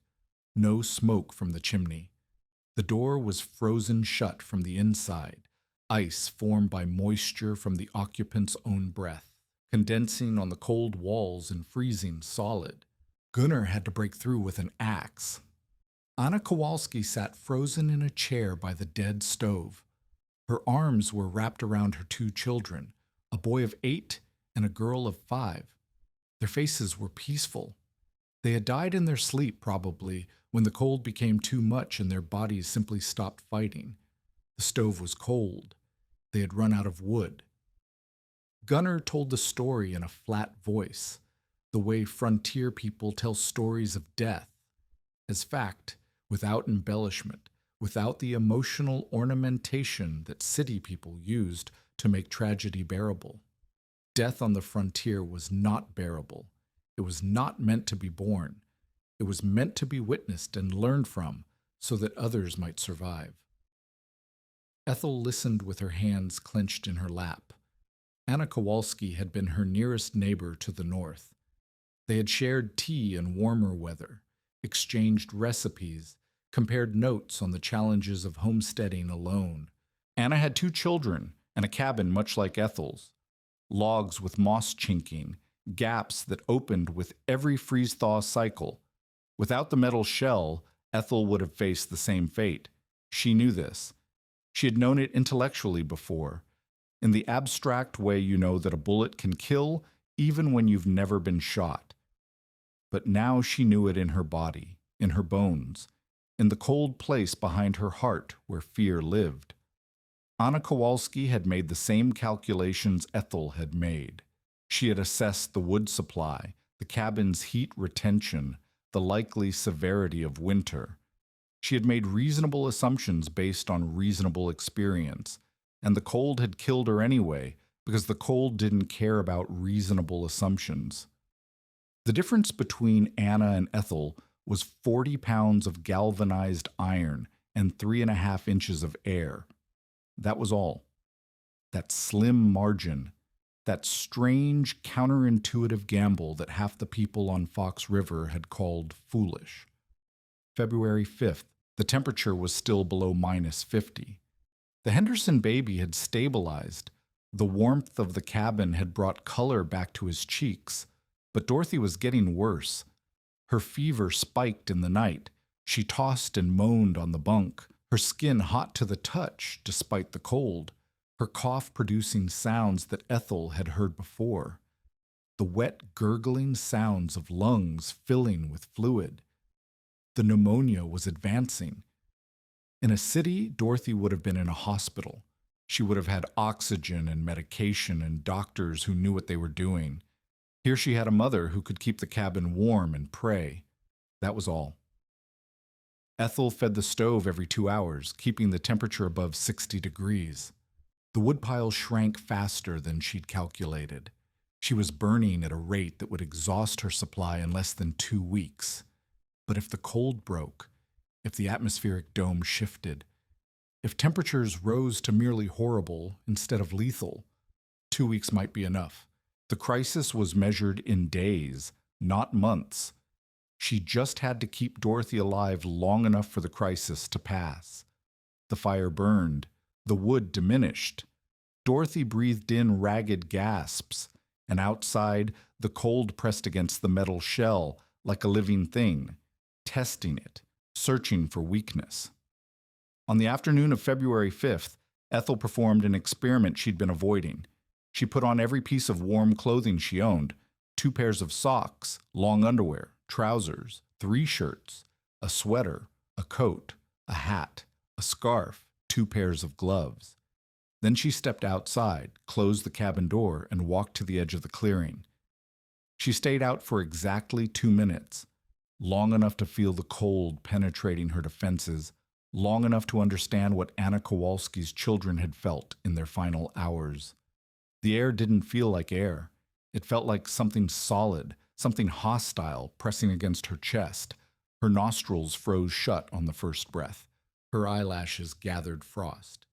No smoke from the chimney. The door was frozen shut from the inside, ice formed by moisture from the occupant's own breath, condensing on the cold walls and freezing solid. Gunnar had to break through with an axe. Anna Kowalski sat frozen in a chair by the dead stove. Her arms were wrapped around her 2 children, a boy of 8 and a girl of 5. Their faces were peaceful. They had died in their sleep, probably, when the cold became too much and their bodies simply stopped fighting. The stove was cold. They had run out of wood. Gunnar told the story in a flat voice, the way frontier people tell stories of death, as fact, without embellishment, without the emotional ornamentation that city people used to make tragedy bearable. Death on the frontier was not bearable. It was not meant to be borne. It was meant to be witnessed and learned from so that others might survive. Ethel listened with her hands clenched in her lap. Anna Kowalski had been her nearest neighbor to the north. They had shared tea in warmer weather, exchanged recipes, compared notes on the challenges of homesteading alone. Anna had 2 children and a cabin much like Ethel's. Logs with moss chinking, gaps that opened with every freeze-thaw cycle. Without the metal shell, Ethel would have faced the same fate. She knew this. She had known it intellectually before, in the abstract way you know that a bullet can kill even when you've never been shot. But now she knew it in her body, in her bones, in the cold place behind her heart where fear lived. Anna Kowalski had made the same calculations Ethel had made. She had assessed the wood supply, the cabin's heat retention, the likely severity of winter. She had made reasonable assumptions based on reasonable experience, and the cold had killed her anyway because the cold didn't care about reasonable assumptions. The difference between Anna and Ethel was 40 pounds of galvanized iron and 3.5 inches of air. That was all. That slim margin, that strange, counterintuitive gamble that half the people on Fox River had called foolish. February 5th, the temperature was still below -50. The Henderson baby had stabilized. The warmth of the cabin had brought color back to his cheeks, but Dorothy was getting worse. Her fever spiked in the night. She tossed and moaned on the bunk, her skin hot to the touch despite the cold, her cough producing sounds that Ethel had heard before. The wet, gurgling sounds of lungs filling with fluid. The pneumonia was advancing. In a city, Dorothy would have been in a hospital. She would have had oxygen and medication and doctors who knew what they were doing. Here she had a mother who could keep the cabin warm and pray. That was all. Ethel fed the stove every 2 hours, keeping the temperature above 60 degrees. The woodpile shrank faster than she'd calculated. She was burning at a rate that would exhaust her supply in less than 2 weeks. But if the cold broke, if the atmospheric dome shifted, if temperatures rose to merely horrible instead of lethal, 2 weeks might be enough. The crisis was measured in days, not months. She just had to keep Dorothy alive long enough for the crisis to pass. The fire burned. The wood diminished. Dorothy breathed in ragged gasps, and outside, the cold pressed against the metal shell like a living thing, testing it, searching for weakness. On the afternoon of February 5th, Ethel performed an experiment she'd been avoiding. She put on every piece of warm clothing she owned, 2 pairs of socks, long underwear, trousers, 3 shirts, a sweater, a coat, a hat, a scarf, 2 pairs of gloves. Then she stepped outside, closed the cabin door, and walked to the edge of the clearing. She stayed out for exactly 2 minutes, long enough to feel the cold penetrating her defenses, long enough to understand what Anna Kowalski's children had felt in their final hours. The air didn't feel like air. It felt like something solid, something hostile pressing against her chest. Her nostrils froze shut on the first breath. Her eyelashes gathered frost.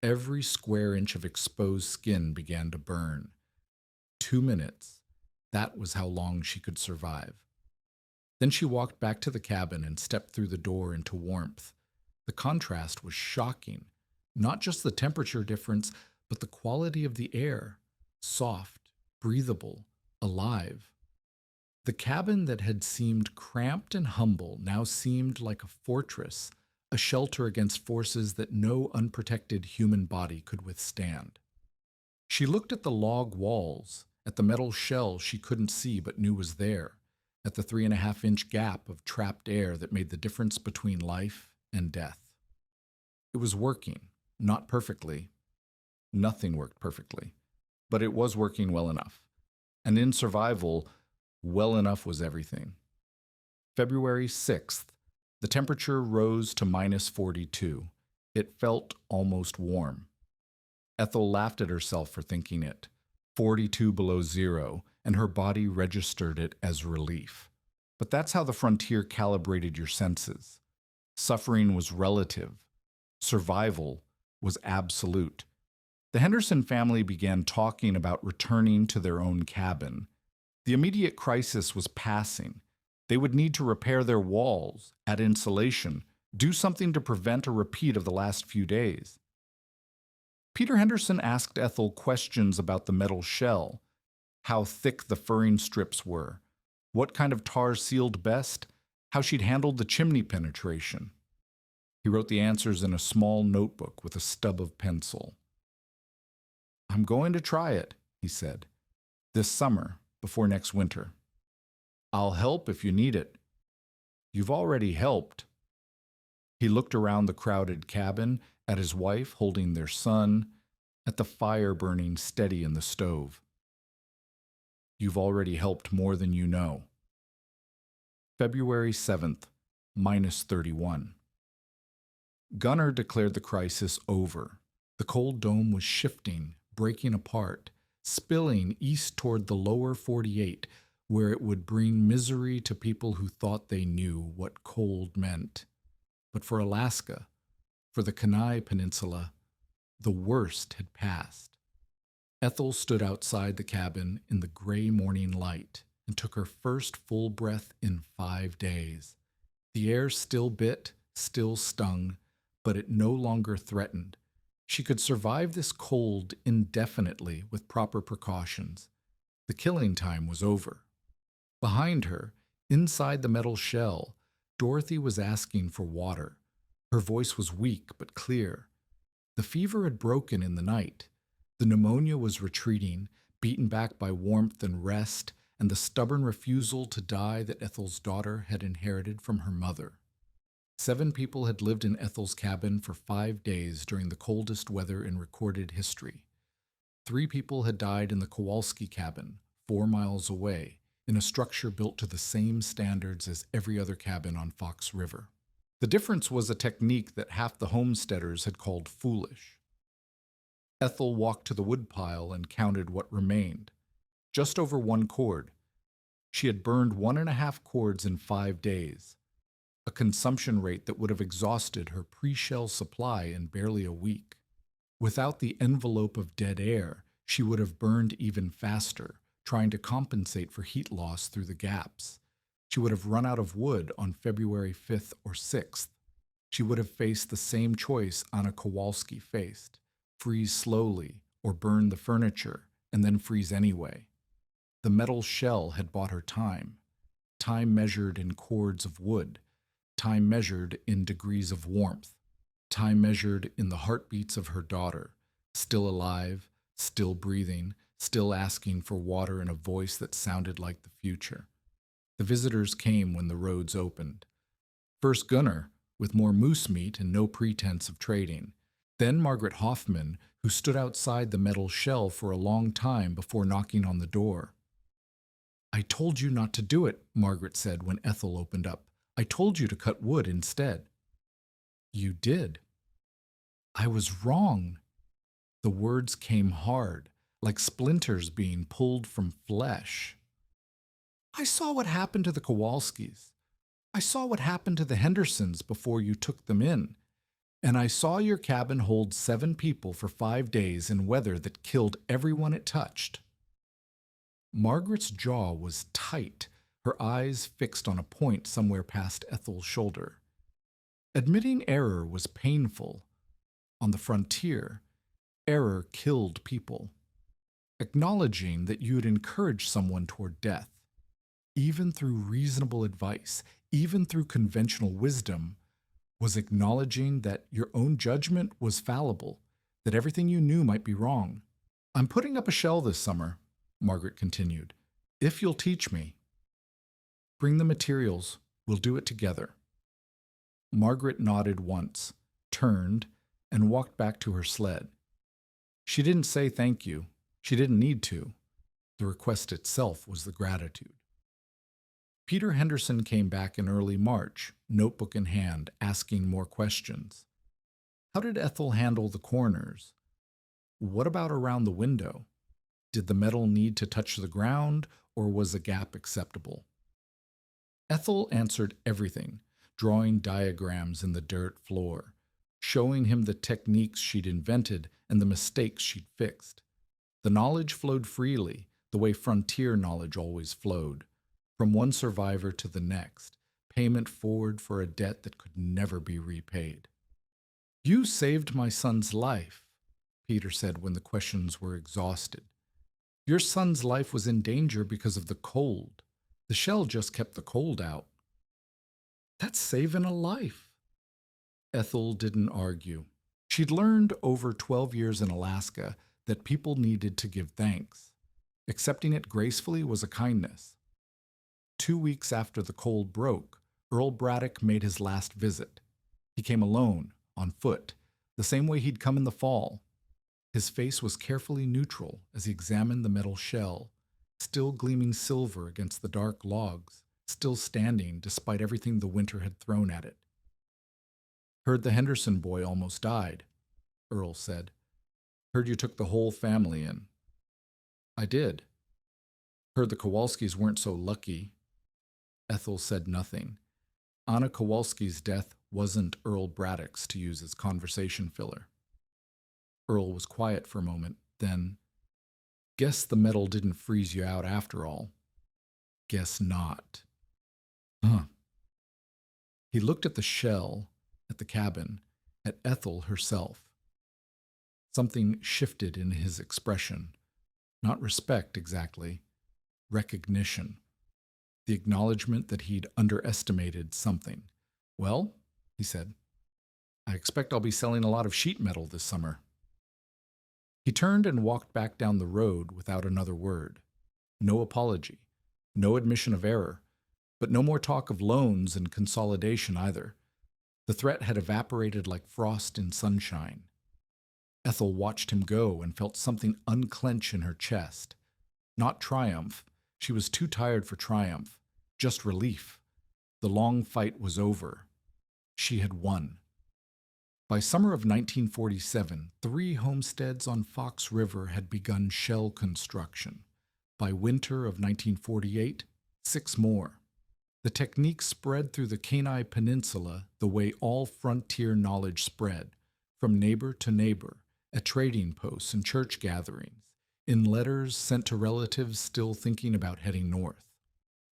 Every square inch of exposed skin began to burn. 2 minutes. That was how long she could survive. Then she walked back to the cabin and stepped through the door into warmth. The contrast was shocking. Not just the temperature difference, but the quality of the air. Soft, breathable, alive. The cabin that had seemed cramped and humble now seemed like a fortress, a shelter against forces that no unprotected human body could withstand. She looked at the log walls, at the metal shell she couldn't see but knew was there, at the 3.5-inch gap of trapped air that made the difference between life and death. It was working, not perfectly. Nothing worked perfectly, but it was working well enough. And in survival, well enough was everything. February 6th, the temperature rose to -42. It felt almost warm. Ethel laughed at herself for thinking it. 42 below zero, and her body registered it as relief. But that's how the frontier calibrated your senses. Suffering was relative. Survival was absolute. The Henderson family began talking about returning to their own cabin. The immediate crisis was passing. They would need to repair their walls, add insulation, do something to prevent a repeat of the last few days. Peter Henderson asked Ethel questions about the metal shell, how thick the furring strips were, what kind of tar sealed best, how she'd handled the chimney penetration. He wrote the answers in a small notebook with a stub of pencil. "I'm going to try it," he said, "this summer, before next winter. I'll help if you need it. You've already helped." He looked around the crowded cabin, at his wife holding their son, at the fire burning steady in the stove. "You've already helped more than you know." February 7th, -31. Gunnar declared the crisis over. The cold dome was shifting, breaking apart, spilling east toward the lower 48, where it would bring misery to people who thought they knew what cold meant. But for Alaska, for the Kenai Peninsula, the worst had passed. Ethel stood outside the cabin in the gray morning light and took her first full breath in 5 days. The air still bit, still stung, but it no longer threatened. She could survive this cold indefinitely with proper precautions. The killing time was over. Behind her, inside the metal shell, Dorothy was asking for water. Her voice was weak but clear. The fever had broken in the night. The pneumonia was retreating, beaten back by warmth and rest, and the stubborn refusal to die that Ethel's daughter had inherited from her mother. 7 people had lived in Ethel's cabin for 5 days during the coldest weather in recorded history. 3 people had died in the Kowalski cabin, 4 miles away, in a structure built to the same standards as every other cabin on Fox River. The difference was a technique that half the homesteaders had called foolish. Ethel walked to the woodpile and counted what remained. Just over 1 cord. She had burned 1.5 cords in 5 days, a consumption rate that would have exhausted her pre-shell supply in barely a week. Without the envelope of dead air, she would have burned even faster, trying to compensate for heat loss through the gaps. She would have run out of wood on February 5th or 6th. She would have faced the same choice Anna Kowalski faced: freeze slowly or burn the furniture and then freeze anyway. The metal shell had bought her time measured in cords of wood, time measured in degrees of warmth, time measured in the heartbeats of her daughter, still alive, still breathing, still asking for water in a voice that sounded like the future. The visitors came when the roads opened. First Gunnar, with more moose meat and no pretense of trading. Then Margaret Hoffman, who stood outside the metal shell for a long time before knocking on the door. "I told you not to do it," Margaret said when Ethel opened up. "I told you to cut wood instead." "You did." "I was wrong." The words came hard, like splinters being pulled from flesh. "I saw what happened to the Kowalskis. I saw what happened to the Hendersons before you took them in. And I saw your cabin hold 7 people for 5 days in weather that killed everyone it touched." Margaret's jaw was tight, her eyes fixed on a point somewhere past Ethel's shoulder. Admitting error was painful. On the frontier, error killed people. Acknowledging that you'd encourage someone toward death, even through reasonable advice, even through conventional wisdom, was acknowledging that your own judgment was fallible, that everything you knew might be wrong. "I'm putting up a shell this summer," Margaret continued, "if you'll teach me. Bring the materials. We'll do it together." Margaret nodded once, turned, and walked back to her sled. She didn't say thank you. She didn't need to. The request itself was the gratitude. Peter Henderson came back in early March, notebook in hand, asking more questions. How did Ethel handle the corners? What about around the window? Did the metal need to touch the ground, or was a gap acceptable? Ethel answered everything, drawing diagrams in the dirt floor, showing him the techniques she'd invented and the mistakes she'd fixed. The knowledge flowed freely, the way frontier knowledge always flowed, from one survivor to the next, payment forward for a debt that could never be repaid. "You saved my son's life," Peter said when the questions were exhausted. "Your son's life was in danger because of the cold. The shell just kept the cold out." "That's saving a life." Ethel didn't argue. She'd learned over 12 years in Alaska that people needed to give thanks. Accepting it gracefully was a kindness. 2 weeks after the cold broke, Earl Braddock made his last visit. He came alone, on foot, the same way he'd come in the fall. His face was carefully neutral as he examined the metal shell, still gleaming silver against the dark logs, still standing despite everything the winter had thrown at it. "Heard the Henderson boy almost died," Earl said. "Heard you took the whole family in." "I did." "Heard the Kowalskis weren't so lucky." Ethel said nothing. Anna Kowalski's death wasn't Earl Braddock's, to use as conversation filler. Earl was quiet for a moment, then, "Guess the metal didn't freeze you out after all." "Guess not." "Huh." He looked at the shell, at the cabin, at Ethel herself. Something shifted in his expression. Not respect, exactly. Recognition. The acknowledgement that he'd underestimated something. "Well," he said, "I expect I'll be selling a lot of sheet metal this summer." He turned and walked back down the road without another word. No apology, no admission of error, but no more talk of loans and consolidation either. The threat had evaporated like frost in sunshine. Ethel watched him go and felt something unclench in her chest. Not triumph. She was too tired for triumph. Just relief. The long fight was over. She had won. By summer of 1947, 3 homesteads on Fox River had begun shell construction. By winter of 1948, 6 more. The technique spread through the Kenai Peninsula the way all frontier knowledge spread, from neighbor to neighbor, at trading posts and church gatherings, in letters sent to relatives still thinking about heading north.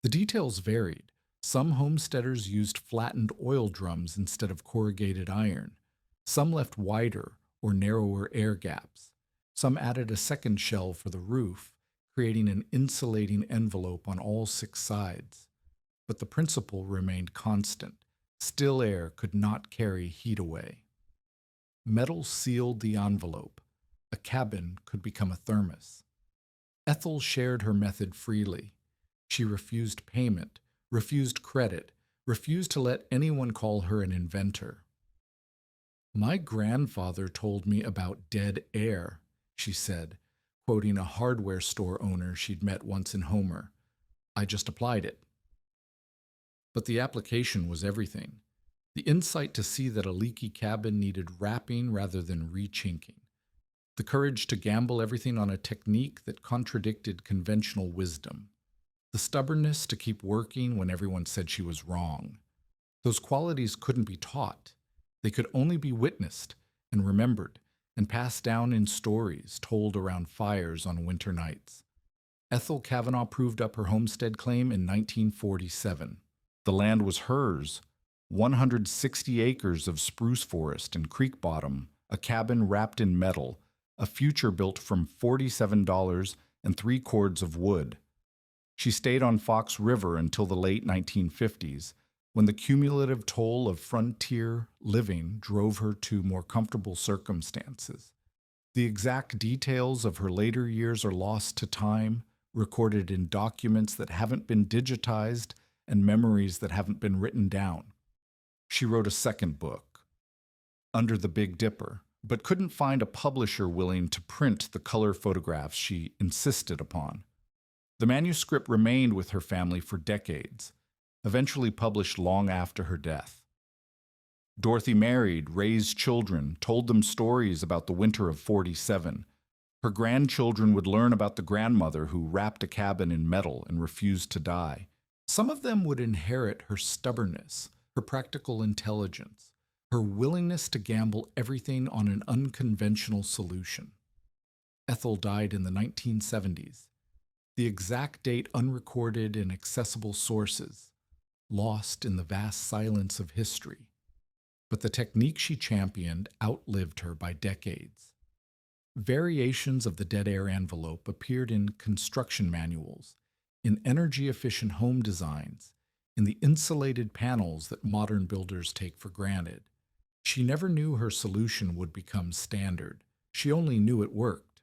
The details varied. Some homesteaders used flattened oil drums instead of corrugated iron. Some left wider or narrower air gaps. Some added a second shell for the roof, creating an insulating envelope on all 6 sides. But the principle remained constant. Still air could not carry heat away. Metal sealed the envelope. A cabin could become a thermos. Ethel shared her method freely. She refused payment, refused credit, refused to let anyone call her an inventor. "My grandfather told me about dead air," she said, quoting a hardware store owner she'd met once in Homer. "I just applied it." But the application was everything. The insight to see that a leaky cabin needed wrapping rather than rechinking. The courage to gamble everything on a technique that contradicted conventional wisdom. The stubbornness to keep working when everyone said she was wrong. Those qualities couldn't be taught. They could only be witnessed and remembered and passed down in stories told around fires on winter nights. Ethel Kavanaugh proved up her homestead claim in 1947. The land was hers, 160 acres of spruce forest and creek bottom, a cabin wrapped in metal, a future built from $47 and 3 cords of wood. She stayed on Fox River until the late 1950s, when the cumulative toll of frontier living drove her to more comfortable circumstances. The exact details of her later years are lost to time, recorded in documents that haven't been digitized and memories that haven't been written down. She wrote a second book, Under the Big Dipper, but couldn't find a publisher willing to print the color photographs she insisted upon. The manuscript remained with her family for decades, eventually published long after her death. Dorothy married, raised children, told them stories about the winter of '47. Her grandchildren would learn about the grandmother who wrapped a cabin in metal and refused to die. Some of them would inherit her stubbornness, her practical intelligence, her willingness to gamble everything on an unconventional solution. Ethel died in the 1970s. The exact date unrecorded in accessible sources, lost in the vast silence of history. But the technique she championed outlived her by decades. Variations of the dead air envelope appeared in construction manuals, in energy-efficient home designs, in the insulated panels that modern builders take for granted. She never knew her solution would become standard. She only knew it worked.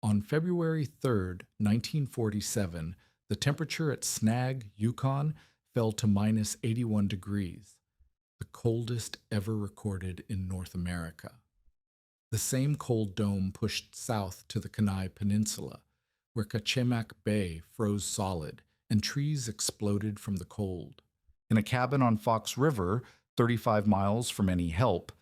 On February 3, 1947, the temperature at Snag, Yukon, fell to minus 81 degrees, the coldest ever recorded in North America. The same cold dome pushed south to the Kenai Peninsula, where Kachemak Bay froze solid and trees exploded from the cold. In a cabin on Fox River, 35 miles from any help,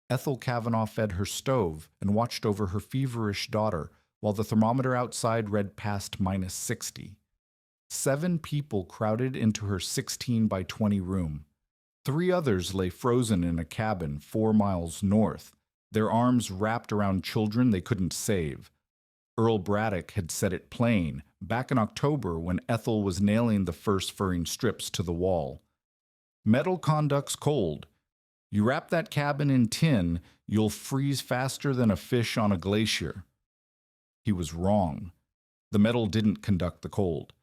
Ethel Kavanaugh fed her stove and watched over her feverish daughter while the thermometer outside read past minus 60. 7 people crowded into her 16 by 20 room. 3 others lay frozen in a cabin 4 miles north, their arms wrapped around children they couldn't save. Earl Braddock had said it plain back in October when Ethel was nailing the first furring strips to the wall. "Metal conducts cold. You wrap that cabin in tin, you'll freeze faster than a fish on a glacier." He was wrong. The metal didn't conduct the cold.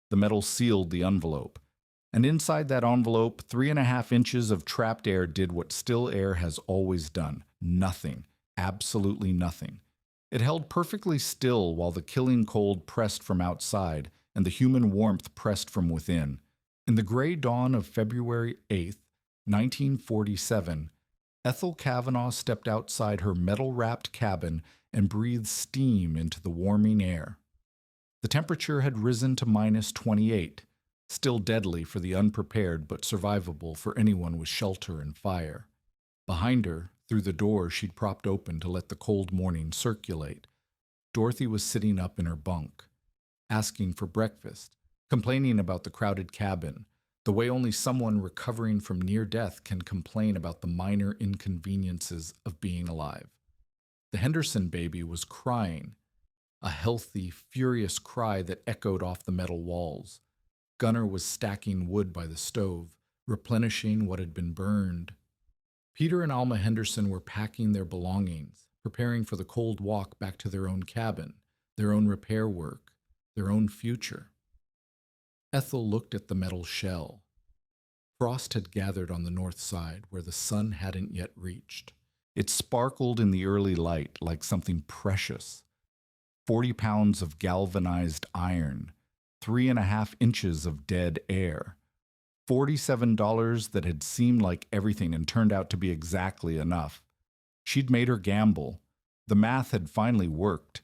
The metal sealed the envelope. And inside that envelope, 3.5 inches of trapped air did what still air has always done. Nothing. Absolutely nothing. It held perfectly still while the killing cold pressed from outside and the human warmth pressed from within. In the gray dawn of February 8th, 1947, Ethel Kavanaugh stepped outside her metal-wrapped cabin and breathed steam into the warming air. The temperature had risen to -28, still deadly for the unprepared but survivable for anyone with shelter and fire. Behind her, through the door she'd propped open to let the cold morning circulate, Dorothy was sitting up in her bunk, asking for breakfast, complaining about the crowded cabin, the way only someone recovering from near death can complain about the minor inconveniences of being alive. The Henderson baby was crying, a healthy, furious cry that echoed off the metal walls. Gunnar was stacking wood by the stove, replenishing what had been burned. Peter and Alma Henderson were packing their belongings, preparing for the cold walk back to their own cabin, their own repair work, their own future. Ethel looked at the metal shell. Frost had gathered on the north side where the sun hadn't yet reached. It sparkled in the early light like something precious. 40 pounds of galvanized iron, 3.5 inches of dead air, $47 that had seemed like everything and turned out to be exactly enough. She'd made her gamble. The math had finally worked.